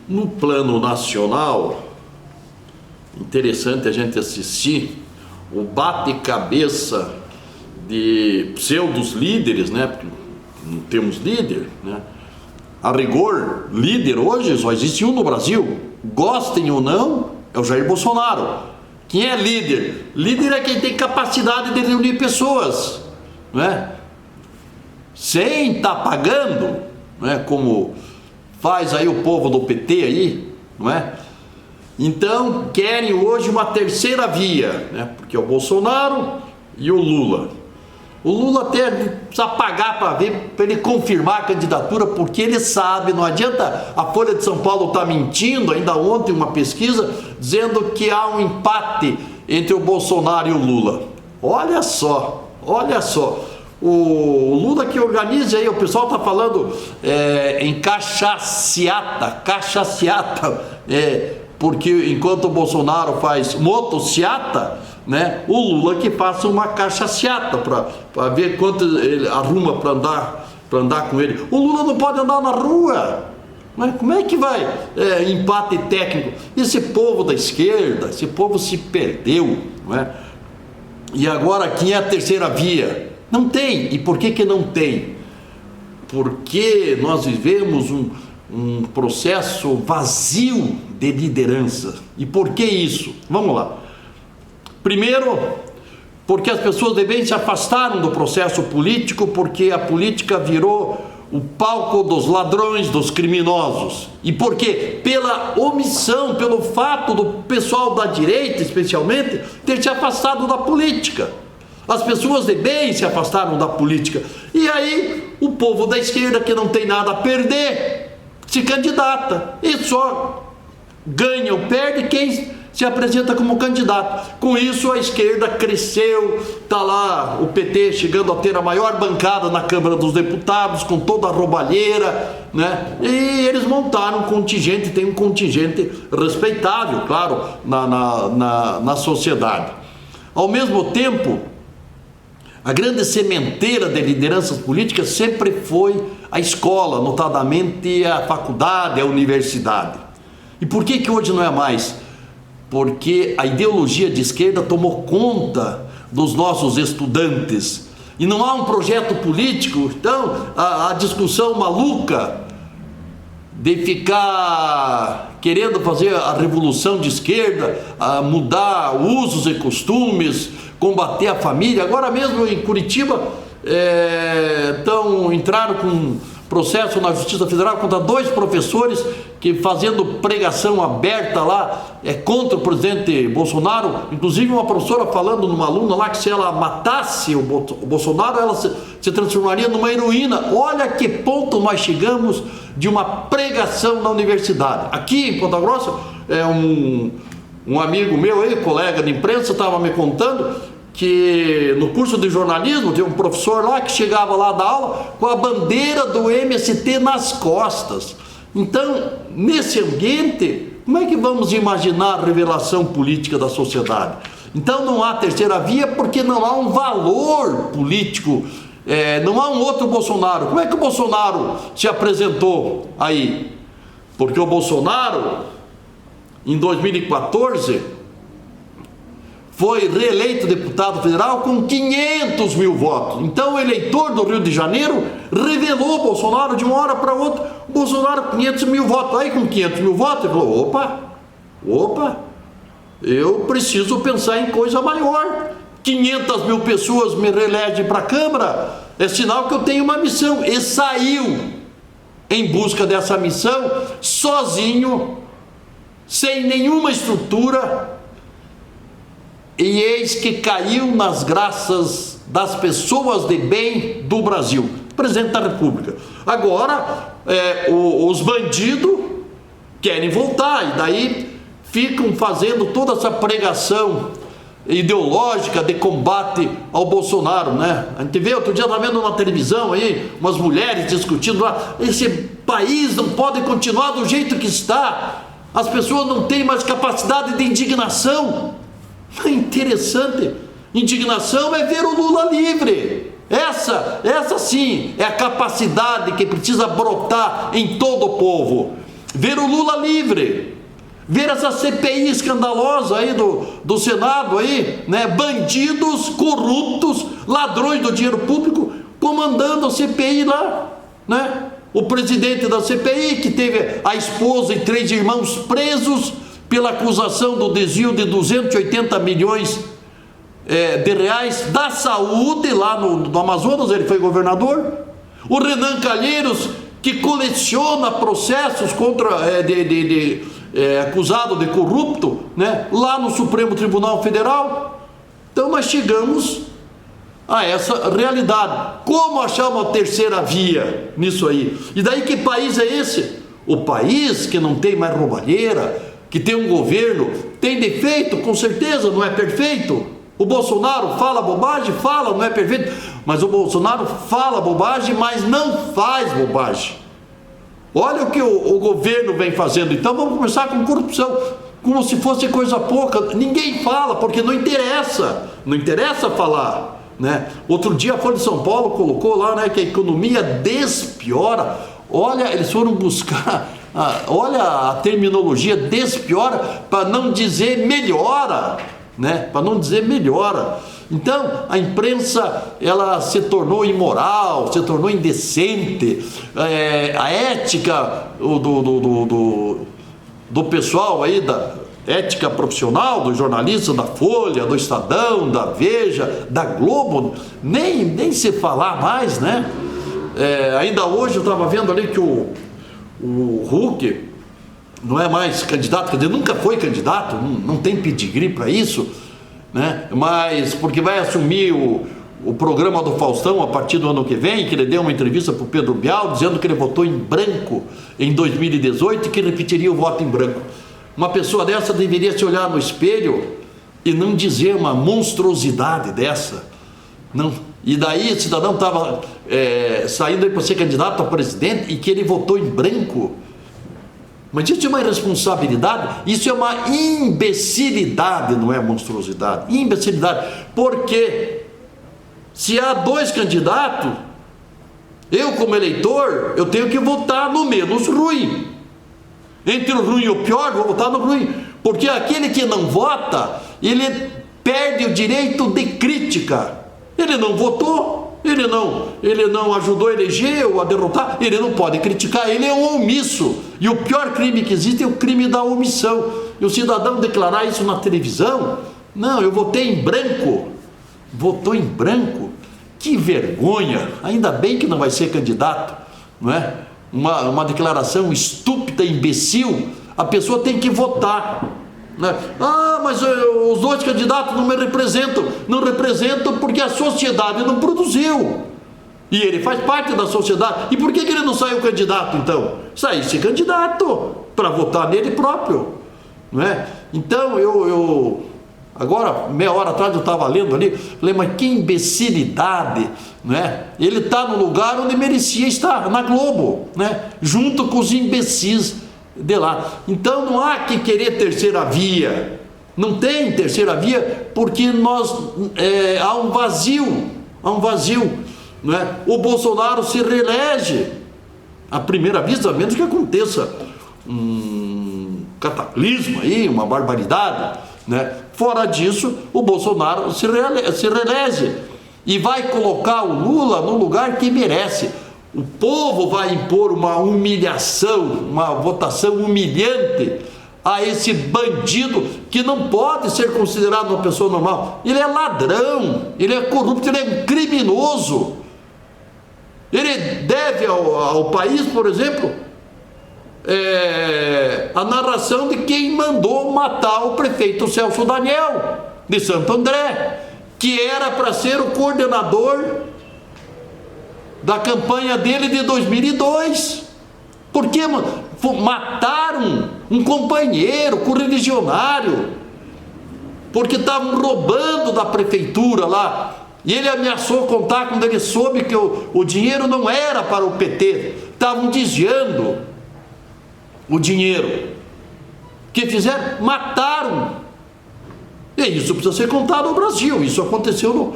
No plano nacional, interessante a gente assistir o bate-cabeça de pseudos líderes, né? Porque não temos líder, né? A rigor, líder hoje só existe um no Brasil, gostem ou não, é o Jair Bolsonaro. Quem é líder? Líder é quem tem capacidade de reunir pessoas, né? Sem estar pagando, né? Como faz aí o povo do PT aí, não é? Então querem hoje uma terceira via, né? Porque é o Bolsonaro e o Lula. O Lula até precisa pagar para ver, para ele confirmar a candidatura, porque ele sabe, não adianta a Folha de São Paulo estar mentindo, ainda ontem uma pesquisa, dizendo que há um empate entre o Bolsonaro e o Lula. Olha só, olha só. O Lula que organiza aí, o pessoal está falando em cachaciata, porque enquanto o Bolsonaro faz motociata, né, o Lula que faça uma cachaciata para ver quanto ele arruma para andar com ele. O Lula não pode andar na rua, mas como é que vai empate técnico? Esse povo da esquerda, esse povo se perdeu, não é? E agora quem é a terceira via? Não tem. E por que não tem? Porque nós vivemos um processo vazio de liderança. E por que isso? Vamos lá. Primeiro, porque as pessoas de bem se afastaram do processo político, porque a política virou o palco dos ladrões, dos criminosos. E por quê? Pela omissão, pelo fato do pessoal da direita, especialmente, ter se afastado da política. As pessoas de bem se afastaram da política. E aí, o povo da esquerda, que não tem nada a perder, se candidata. E só ganha ou perde quem se apresenta como candidato. Com isso, a esquerda cresceu. Está lá o PT chegando a ter a maior bancada na Câmara dos Deputados, com toda a roubalheira, né? E eles montaram um contingente, tem um contingente respeitável, claro, na sociedade. Ao mesmo tempo, a grande sementeira de lideranças políticas sempre foi a escola, notadamente a faculdade, a universidade. E por que hoje não é mais? Porque a ideologia de esquerda tomou conta dos nossos estudantes. E não há um projeto político, então a discussão maluca de ficar querendo fazer a revolução de esquerda, mudar usos e costumes, combater a família. Agora mesmo em Curitiba entraram com processo na Justiça Federal contra 2 professores que, fazendo pregação aberta lá, contra o presidente Bolsonaro. Inclusive uma professora falando numa aluna lá que se ela matasse o Bolsonaro, ela se transformaria numa heroína. Olha que ponto nós chegamos de uma pregação na universidade. Aqui em Ponta Grossa, um amigo meu aí, colega de imprensa, estava me contando que no curso de jornalismo tinha um professor lá que chegava lá da aula com a bandeira do MST nas costas. Então, nesse ambiente, como é que vamos imaginar a revelação política da sociedade? Então não há terceira via, porque não há um valor político, não há um outro Bolsonaro. Como é que o Bolsonaro se apresentou aí? Porque o Bolsonaro, em 2014, foi reeleito deputado federal com 500 mil votos. Então o eleitor do Rio de Janeiro revelou o Bolsonaro de uma hora para outra. O Bolsonaro 500 mil votos. Aí com 500 mil votos ele falou, opa, eu preciso pensar em coisa maior. 500 mil pessoas me reelegem para a Câmara, é sinal que eu tenho uma missão. E saiu em busca dessa missão, sozinho, sem nenhuma estrutura. E eis que caiu nas graças das pessoas de bem do Brasil, presidente da República. Agora, os bandidos querem voltar, e daí ficam fazendo toda essa pregação ideológica de combate ao Bolsonaro, né? A gente vê, outro dia estava vendo na televisão aí, umas mulheres discutindo lá, esse país não pode continuar do jeito que está, as pessoas não têm mais capacidade de indignação. É interessante. Indignação é ver o Lula livre. Essa sim é a capacidade que precisa brotar em todo o povo. ver o Lula livre, ver essa CPI escandalosa aí do Senado aí, né? Bandidos, corruptos, ladrões do dinheiro público comandando a CPI lá, né? O presidente da CPI, que teve a esposa e 3 irmãos presos pela acusação do desvio de 280 milhões de reais da saúde lá no Amazonas, ele foi governador. O Renan Calheiros, que coleciona processos contra acusado de corrupto, né, lá no Supremo Tribunal Federal. Então nós chegamos a essa realidade. Como achar uma terceira via nisso aí? E daí, que país é esse? O país que não tem mais roubalheira, que tem um governo, tem defeito, com certeza, não é perfeito. O Bolsonaro fala bobagem, fala, não é perfeito, mas o Bolsonaro fala bobagem, mas não faz bobagem. Olha o que o governo vem fazendo. Então vamos começar com corrupção, como se fosse coisa pouca. Ninguém fala, porque não interessa falar, né? Outro dia a Folha de São Paulo colocou lá, né, que a economia despiora. Olha, eles foram buscar, olha a terminologia, despiora, para não dizer melhora, né? Para não dizer melhora. Então a imprensa, ela se tornou imoral, se tornou indecente. A ética do pessoal aí, da ética profissional, dos jornalistas da Folha, do Estadão, da Veja, da Globo, nem se falar mais, né? Ainda hoje eu estava vendo ali que o Huck não é mais candidato, quer dizer, nunca foi candidato, não tem pedigree para isso, né? Mas porque vai assumir o programa do Faustão a partir do ano que vem, que ele deu uma entrevista para o Pedro Bial dizendo que ele votou em branco em 2018 e que repetiria o voto em branco. Uma pessoa dessa deveria se olhar no espelho e não dizer uma monstruosidade dessa. Não. E daí o cidadão estava saindo para ser candidato a presidente e que ele votou em branco. Mas isso é uma irresponsabilidade, isso é uma imbecilidade, não é monstruosidade, imbecilidade. Porque se há 2 candidatos, eu como eleitor, eu tenho que votar no menos ruim. Entre o ruim e o pior, vou votar no ruim. Porque aquele que não vota, ele perde o direito de crítica. Ele não votou, ele não ajudou a eleger ou a derrotar, ele não pode criticar, ele é um omisso. E o pior crime que existe é o crime da omissão. E o cidadão declarar isso na televisão: não, eu votei em branco. Votou em branco? Que vergonha! Ainda bem que não vai ser candidato, não é? Uma declaração estúpida, imbecil. A pessoa tem que votar, né? Mas os 2 candidatos não me representam. Não representam porque a sociedade não produziu. E ele faz parte da sociedade. E por que ele não saiu candidato, então? Saísse candidato para votar nele próprio, não é? Então agora, meia hora atrás eu estava lendo ali, falei, mas que imbecilidade, né? Ele está no lugar onde merecia estar, na Globo, né? Junto com os imbecis de lá. Então não há que querer terceira via, não tem terceira via, porque há um vazio, não é? O Bolsonaro se reelege à primeira vista, a menos que aconteça um cataclismo aí, uma barbaridade, né? Fora disso, o Bolsonaro se reelege e vai colocar o Lula no lugar que merece. O povo vai impor uma humilhação, uma votação humilhante a esse bandido que não pode ser considerado uma pessoa normal. Ele é ladrão, ele é corrupto, ele é um criminoso. Ele deve ao país, por exemplo, a narração de quem mandou matar o prefeito Celso Daniel de Santo André, que era para ser o coordenador da campanha dele de 2002. Por que mataram um companheiro correligionário? Porque estavam roubando da prefeitura lá, e ele ameaçou contar quando ele soube que o dinheiro não era para o PT, estavam desviando o dinheiro. Que fizeram? Mataram. E isso precisa ser contado ao Brasil. Isso aconteceu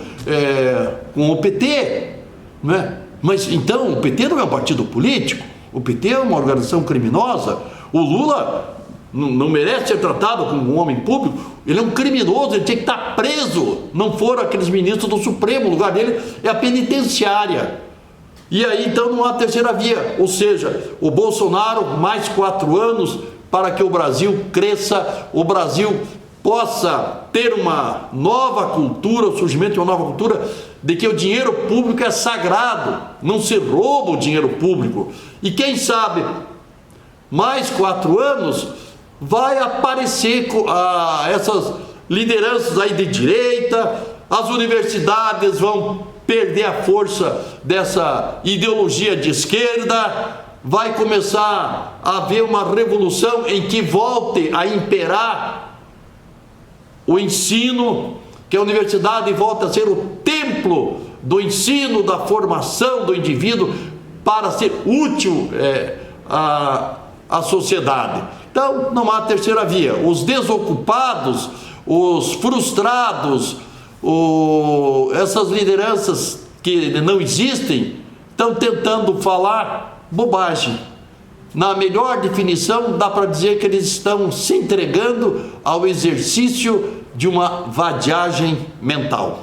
com o PT, não é? Mas então o PT não é um partido político? O PT é uma organização criminosa. O Lula não merece ser tratado como um homem público. Ele é um criminoso, ele tinha que estar preso. Não foram aqueles ministros do Supremo, o lugar dele é a penitenciária. E aí então não há terceira via, ou seja, o Bolsonaro mais 4 anos para que o Brasil cresça, o Brasil possa ter uma nova cultura, o surgimento de uma nova cultura de que o dinheiro público é sagrado, não se rouba o dinheiro público. E quem sabe, mais 4 anos, vai aparecer essas lideranças aí de direita, as universidades vão perder a força dessa ideologia de esquerda, vai começar a haver uma revolução em que volte a imperar o ensino, que a universidade volte a ser o templo do ensino, da formação do indivíduo para ser útil à sociedade. Então não há terceira via. Os desocupados, os frustrados, essas lideranças que não existem, estão tentando falar bobagem. Na melhor definição, dá para dizer que eles estão se entregando ao exercício de uma vadiagem mental.